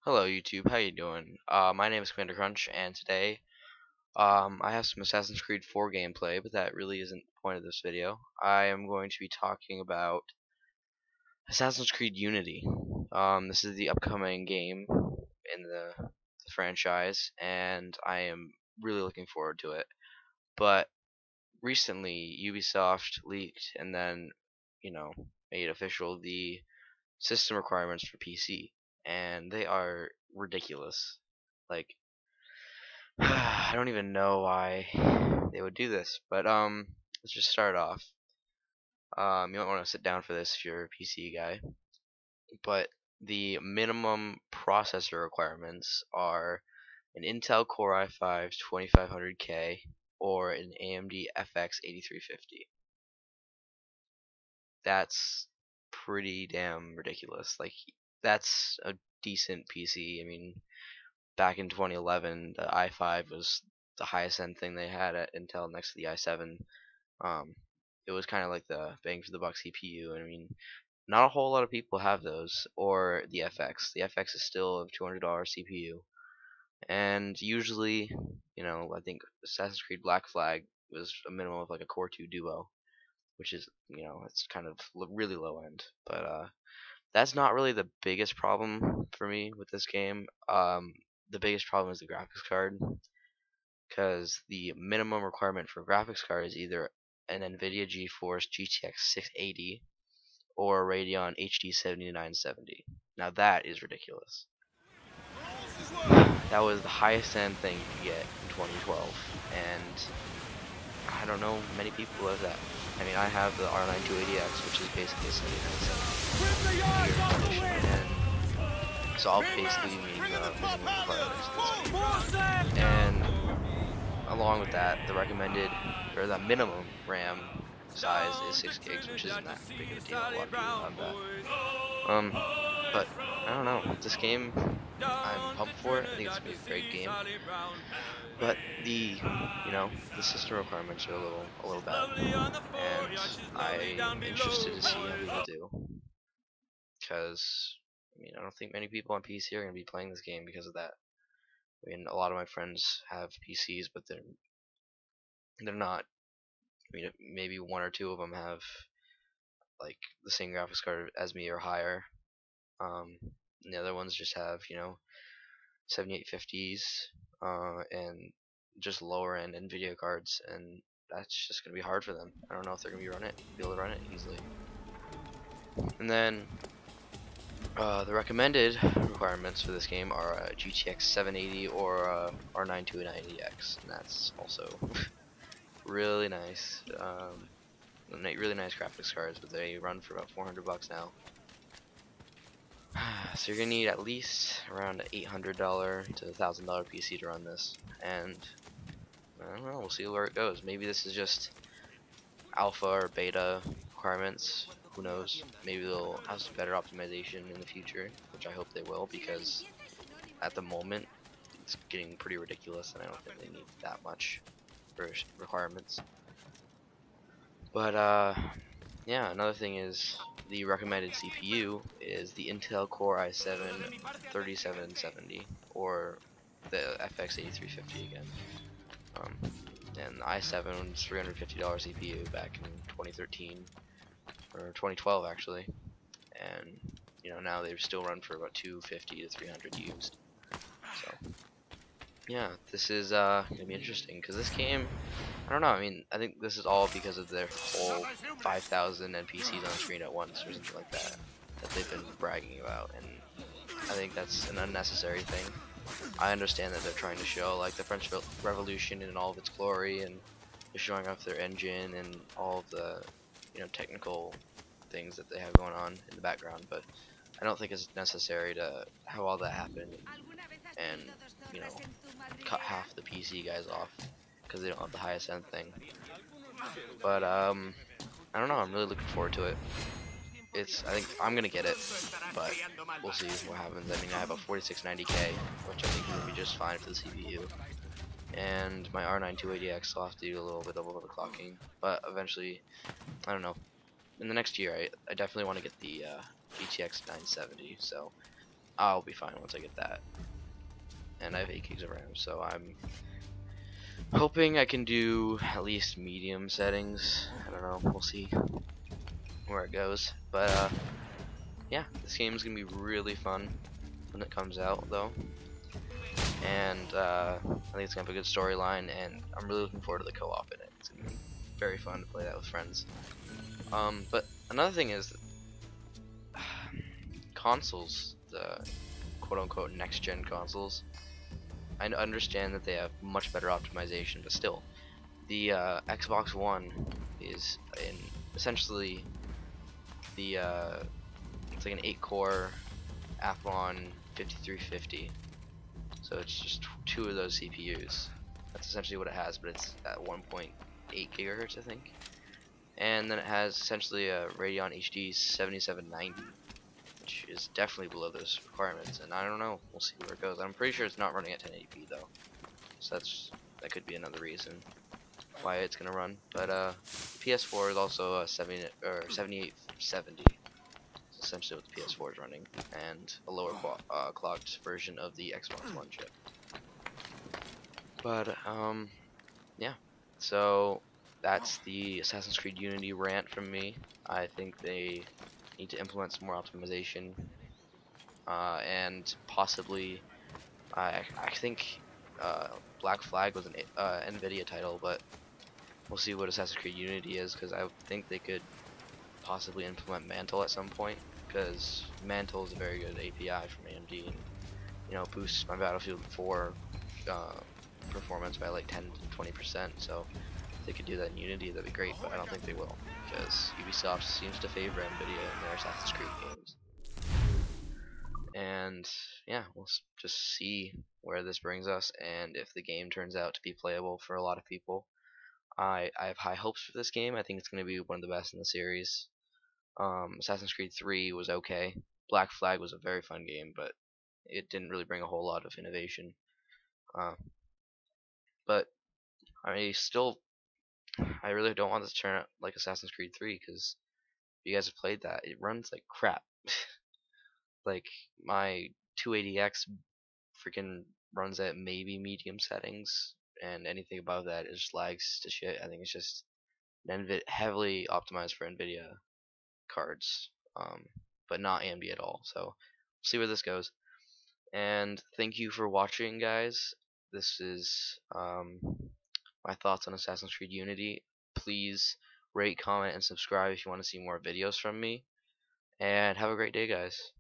Hello YouTube, how you doing? My name is Commander Crunch, and today I have some Assassin's Creed 4 gameplay, but that really isn't the point of this video. I am going to be talking about Assassin's Creed Unity. This is the upcoming game in the franchise, and I am really looking forward to it. But recently, Ubisoft leaked and then, you know, made official the system requirements for PC, and they are ridiculous. Like, I don't even know why they would do this, but let's just start off. You might want to sit down for this if you're a PC guy, but the minimum processor requirements are an Intel Core i5 2500K or an AMD FX 8350. That's pretty damn ridiculous. Like, that's a decent PC. I mean, back in 2011, the i5 was the highest end thing they had at Intel next to the i7. Um, it was kind of like the bang for the buck CPU. I mean, not a whole lot of people have those, or the FX. The FX is still a $200 CPU, and usually, I think Assassin's Creed Black Flag was a minimum of like a Core 2 Duo, which is, it's kind of really low end. But that's not really the biggest problem for me with this game. The biggest problem is the graphics card, because the minimum requirement for graphics card is either an NVIDIA GeForce GTX 680 or a Radeon HD 7970. Now that is ridiculous. That was the highest end thing you could get in 2012, and I don't know many people who have that. I mean, I have the R9 280X, which is basically a 7970 and so I'll basically be meeting the minimum requirements of this game. And along with that, the recommended or the minimum RAM size is 6 gigs, which isn't that big of a deal. A lot of people have that. But I don't know. This game, I'm pumped for it. I think it's gonna be a great game. But the system requirements are a little bad, and I'm interested to see how people do. Because I don't think many people on PC are gonna be playing this game because of that. I mean, a lot of my friends have PCs, but they're not. I mean, maybe one or two of them have like the same graphics card as me or higher. And the other ones just have 7850s and just lower end Nvidia cards, and that's just gonna be hard for them. I don't know if they're gonna be able to run it easily. And then the recommended requirements for this game are a GTX 780 or a R9 290X, and that's also really nice. Really nice graphics cards, but they run for about 400 bucks now. So you're gonna need at least around an $800 to $1,000 PC to run this, and I don't know. We'll see where it goes. Maybe this is just alpha or beta requirements. Who knows? Maybe they'll have some better optimization in the future, which I hope they will, because at the moment it's getting pretty ridiculous, and I don't think they need that much for requirements. But yeah, another thing is the recommended CPU is the Intel Core i7 3770 or the FX 8350 again. And the i7 was $350 CPU back in 2013 or 2012 actually, and now they still run for about 250 to 300 used. So yeah, this is gonna be interesting because this game, I don't know. I mean, I think this is all because of their whole 5,000 NPCs on screen at once or something like that they've been bragging about, and I think that's an unnecessary thing. I understand that they're trying to show like the French Revolution in all of its glory, and they're showing off their engine and all of the technical things that they have going on in the background, but I don't think it's necessary to have all that happen and cut half the PC guys off because they don't have the highest end thing. But I don't know. I'm really looking forward to it. I think I'm gonna get it, but we'll see what happens. I mean, I have a 4690K, which I think is gonna be just fine for the CPU, and my R9 280X will have to do a little bit of overclocking, but eventually, I don't know. In the next year, I definitely want to get the GTX 970. So I'll be fine once I get that. And I have 8 gigs of RAM, so I'm hoping I can do at least medium settings. I don't know, we'll see where it goes. But yeah, this game is gonna be really fun when it comes out, though. And I think it's gonna have a good storyline, and I'm really looking forward to the co-op in it. It's gonna be very fun to play that with friends. But another thing is consoles, the quote-unquote next-gen consoles. I understand that they have much better optimization, but still, the Xbox One is in essentially the it's like an 8-core Athlon 5350. So it's just 2 of those CPUs. That's essentially what it has, but it's at 1.8 gigahertz, I think. And then it has essentially a Radeon HD 7790, which is definitely below those requirements. And I don't know, we'll see where it goes. I'm pretty sure it's not running at 1080p though, so that could be another reason why it's gonna run. But PS4 is also a 7870. It's essentially what the PS4 is running, and a lower clocked version of the Xbox One chip. But yeah, so that's the Assassin's Creed Unity rant from me. I think they need to implement some more optimization, and possibly I think Black Flag was an NVIDIA title, but we'll see what Assassin's Creed Unity is, because I think they could possibly implement Mantle at some point, because Mantle is a very good API from AMD, and boosts my Battlefield 4 performance by like 10 to 20%. So if they could do that in Unity, that'd be great, but I don't think they will, because Ubisoft seems to favor NVIDIA in their Assassin's Creed games. And yeah, we'll just see where this brings us, and if the game turns out to be playable for a lot of people. I have high hopes for this game. I think it's going to be one of the best in the series. Assassin's Creed 3 was okay. Black Flag was a very fun game, but it didn't really bring a whole lot of innovation. Uh, but I really don't want this to turn out like Assassin's Creed 3, because if you guys have played that, it runs like crap. Like my 280X freaking runs at maybe medium settings, and anything above that is lags to shit. I think it's just heavily optimized for NVIDIA cards, but not AMD at all. So we'll see where this goes. And thank you for watching, guys. This is my thoughts on Assassin's Creed Unity. Please rate, comment, and subscribe if you want to see more videos from me. And have a great day, guys.